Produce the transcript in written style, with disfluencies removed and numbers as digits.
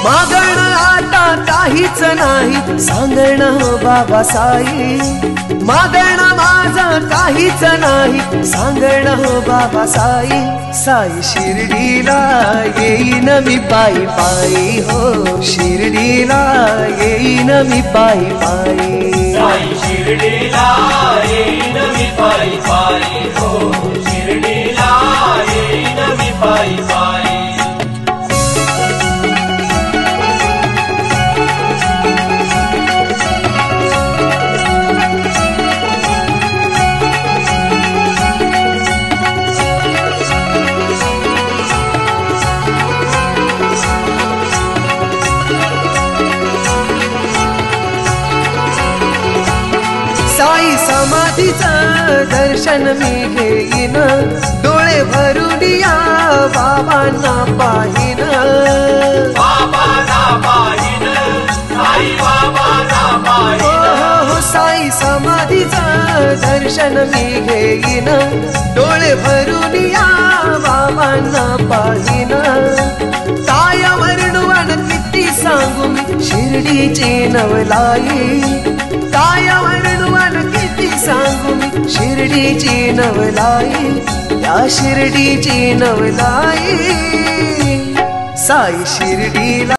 मागण आता काहीच नाही, सांगण हो बाबा साई. मागण माझं काहीच नाही, सांगण हो बाबा साई. साई शिर्डीला येईन मी पायी पायी हो, शिर्डीला येईन मी पायी पायी. साई शिर्डीला येईन मी पायी पायी हो, शिर्डीला येईन मी पायी पायी. साई समाधीचं दर्शन मी घेईन, डोळे भरून या बाबांना पाहीन. बाबांना पाहीन, साई बाबांना पाहीन. हो साई समाधीचं दर्शन मी घेईन, डोळे भरून या बाबांना पाहीन. काय वर्णवन किती सांगू मी शिर्डीची नवलाई, काय वर्णवन किती सांगू मी शिर्डीची नवलाई. या शिर्डीची नवलाई साई शिर्डीला